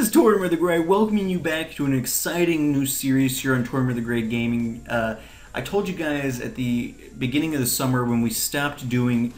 is Tortimer the Grey, welcoming you back to an exciting new series here on Tortimer the Grey Gaming. I told you guys at the beginning of the summer when we stopped doing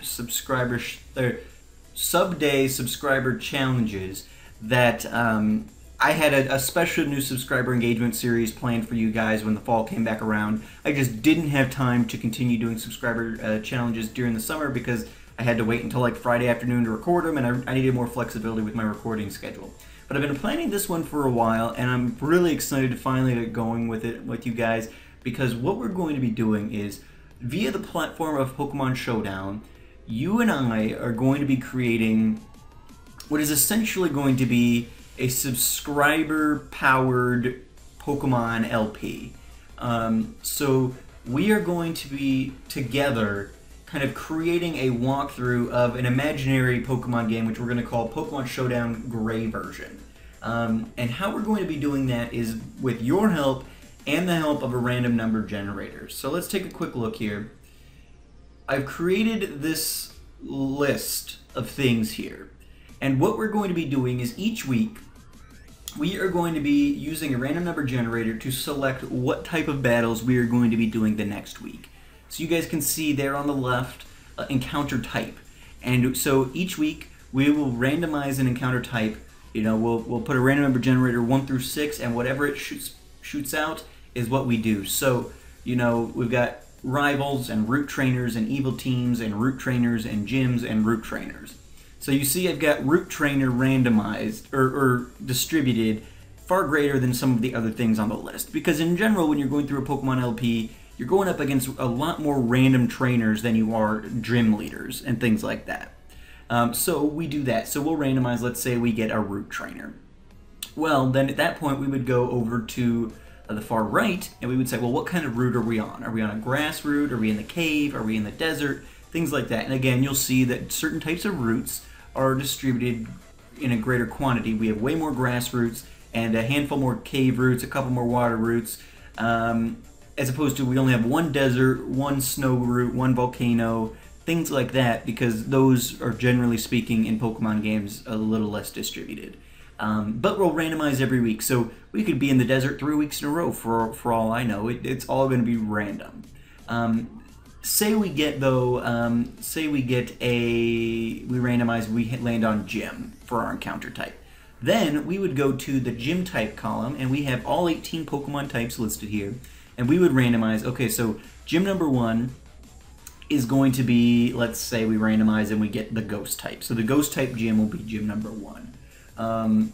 sub-day subscriber challenges that I had a special new subscriber engagement series planned for you guys when the fall came back around. I just didn't have time to continue doing subscriber challenges during the summer because I had to wait until like Friday afternoon to record them, and I needed more flexibility with my recording schedule. But I've been planning this one for a while, and I'm really excited to finally get going with it with you guys, because what we're going to be doing is, via the platform of Pokemon Showdown, you and I are going to be creating what is essentially going to be a subscriber-powered Pokemon LP. So we are going to be together kind of creating a walkthrough of an imaginary Pokemon game, which we're going to call Pokemon Showdown Gray version. And how we're going to be doing that is with your help and the help of a random number generator. So let's take a quick look here. I've created this list of things here. And what we're going to be doing is each week, we are going to be using a random number generator to select what type of battles we are going to be doing the next week. So you guys can see there on the left, encounter type. And so each week, we will randomize an encounter type. You know, we'll put a random number generator 1 through 6, and whatever it shoots out is what we do. So, you know, we've got rivals and root trainers and evil teams and root trainers and gyms and root trainers. So you see I've got root trainer randomized or distributed far greater than some of the other things on the list. Because in general, when you're going through a Pokemon LP, you're going up against a lot more random trainers than you are gym leaders and things like that. So we do that. So we'll randomize, let's say we get a root trainer. Well, then at that point we would go over to the far right and we would say, well, what kind of route are we on? Are we on a grass route? Are we in the cave? Are we in the desert? Things like that. And again, you'll see that certain types of routes are distributed in a greater quantity. We have way more grass routes and a handful more cave routes, a couple more water routes. As opposed to we only have one desert, one snow route, one volcano, things like that, because those are generally speaking in Pokemon games a little less distributed. But we'll randomize every week, so we could be in the desert 3 weeks in a row for all I know. It's all going to be random. Say we get though, we randomize, we land on gym for our encounter type. Then we would go to the gym type column, and we have all 18 Pokemon types listed here. And we would randomize, okay, so gym number 1 is going to be, let's say we randomize and we get the ghost type. So the ghost type gym will be gym number 1.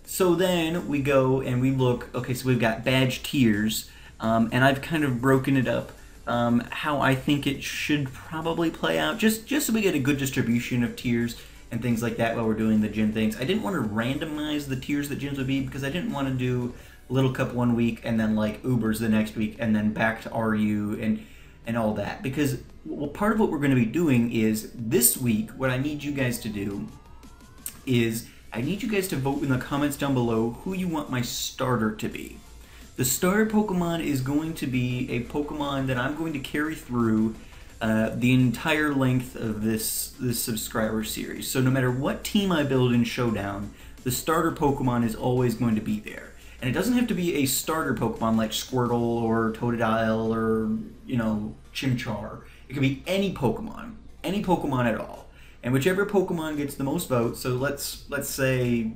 So then we go and we look, okay, so we've got badge tiers, and I've kind of broken it up how I think it should probably play out, just so we get a good distribution of tiers and things like that while we're doing the gym things. I didn't want to randomize the tiers that gyms would be because I didn't want to do Little Cup 1 week and then like Ubers the next week and then back to RU and all that, because well, part of what we're going to be doing is this week what I need you guys to do is I need you guys to vote in the comments down below who you want my starter to be. The starter Pokemon is going to be a Pokemon that I'm going to carry through the entire length of this subscriber series. So no matter what team I build in Showdown, the starter Pokemon is always going to be there. And it doesn't have to be a starter Pokemon like Squirtle or Totodile or, you know, Chimchar. It could be any Pokemon at all. And whichever Pokemon gets the most votes, so let's say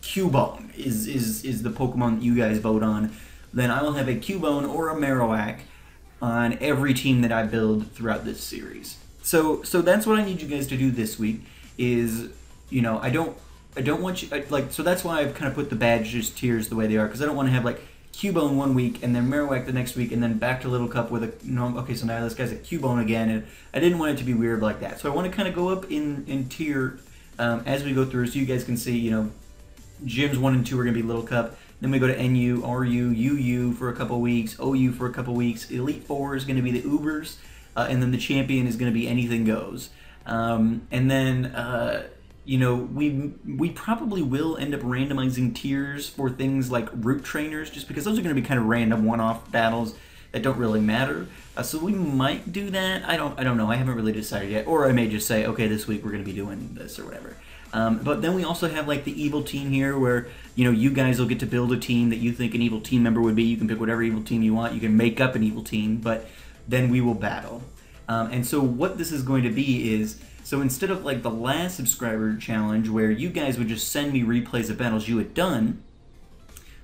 Cubone is the Pokemon that you guys vote on, then I will have a Cubone or a Marowak on every team that I build throughout this series. So that's what I need you guys to do this week is, you know, I don't want you, so that's why I've kind of put the badges tiers the way they are, because I don't want to have like Cubone 1 week and then Marowak the next week and then back to Little Cup with a, you know, okay, so now this guy's a Cubone again, and I didn't want it to be weird like that. So I want to kind of go up in tier as we go through, so you guys can see, you know, gyms 1 and 2 are going to be Little Cup, then we go to NU, RU, UU for a couple weeks, OU for a couple weeks, Elite 4 is going to be the Ubers, and then the champion is going to be Anything Goes. And then you know, we probably will end up randomizing tiers for things like root trainers, just because those are going to be kind of random one-off battles that don't really matter. So we might do that. I don't know. I haven't really decided yet. Or I may just say, okay, this week we're going to be doing this or whatever. But then we also have like the evil team here, where you guys will get to build a team that you think an evil team member would be. You can pick whatever evil team you want. You can make up an evil team, but then we will battle. And so what this is going to be is, so instead of like the last subscriber challenge where you guys would just send me replays of battles you had done,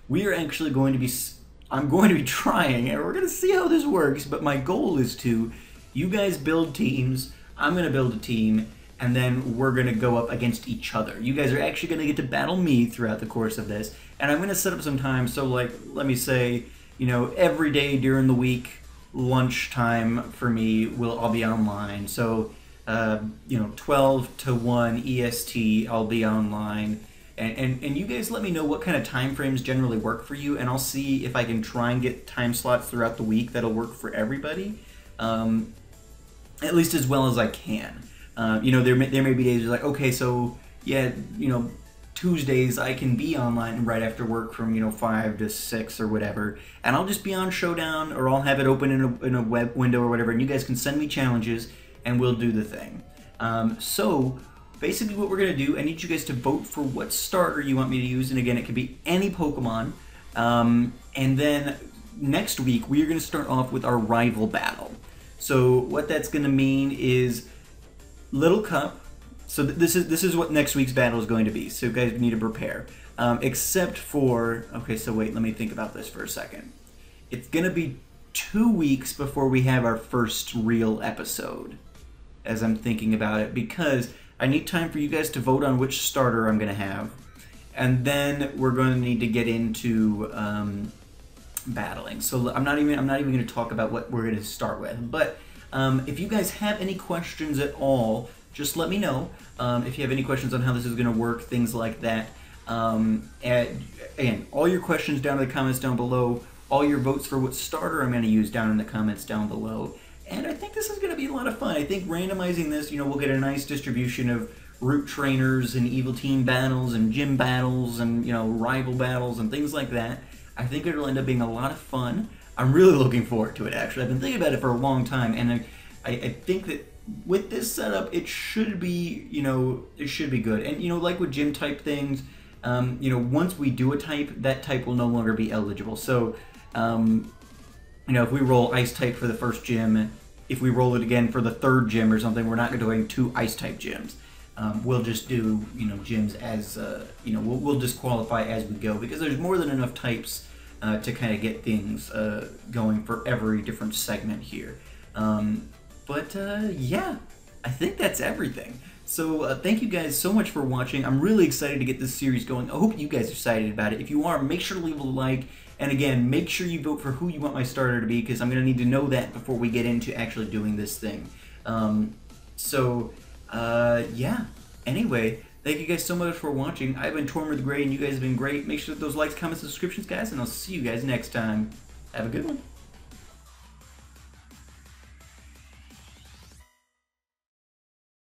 we are actually going to be, I'm going to be trying, and we're going to see how this works, but my goal is to, you guys build teams, I'm going to build a team, and then we're going to go up against each other. You guys are actually going to get to battle me throughout the course of this, and I'm going to set up some time, so like, let me say, every day during the week, lunchtime for me, I'll be online, so 12 to 1 EST, I'll be online, and you guys let me know what kind of time frames generally work for you, and I'll see if I can try and get time slots throughout the week that'll work for everybody, at least as well as I can. There may be days like, okay, so yeah, Tuesdays I can be online right after work from 5 to 6 or whatever, and I'll just be on Showdown, or I'll have it open in a web window or whatever, and you guys can send me challenges and we'll do the thing. So basically what we're going to do, I need you guys to vote for what starter you want me to use, and again, it could be any Pokemon, and then next week we are going to start off with our rival battle. So what that's going to mean is Little Cup. So this is what next week's battle is going to be, so you guys need to prepare. Except for, okay, so wait, let me think about this for a second. It's going to be 2 weeks before we have our first real episode, as I'm thinking about it, because I need time for you guys to vote on which starter I'm going to have, and then we're going to need to get into battling. So I'm not even going to talk about what we're going to start with, but if you guys have any questions at all, just let me know. If you have any questions on how this is going to work, things like that. And again, all your questions down in the comments down below, all your votes for what starter I'm going to use down in the comments down below. And I think this is going to be a lot of fun. I think randomizing this, we'll get a nice distribution of route trainers and evil team battles and gym battles and, rival battles and things like that. I think it'll end up being a lot of fun. I'm really looking forward to it, actually. I've been thinking about it for a long time, and I think that with this setup, it should be, it should be good. And, like with gym type things, once we do a type, that type will no longer be eligible. So, if we roll ice type for the first gym, if we roll it again for the third gym or something, we're not going to do 2 ice type gyms. We'll just do, gyms as, we'll disqualify as we go, because there's more than enough types to kind of get things going for every different segment here. Yeah, I think that's everything. So thank you guys so much for watching. I'm really excited to get this series going. I hope you guys are excited about it. If you are, make sure to leave a like. And again, make sure you vote for who you want my starter to be, because I'm going to need to know that before we get into actually doing this thing. Yeah. Anyway, thank you guys so much for watching. I've been Tortimer the Gray, and you guys have been great. Make sure that those likes, comments, and subscriptions, guys, and I'll see you guys next time. Have a good one.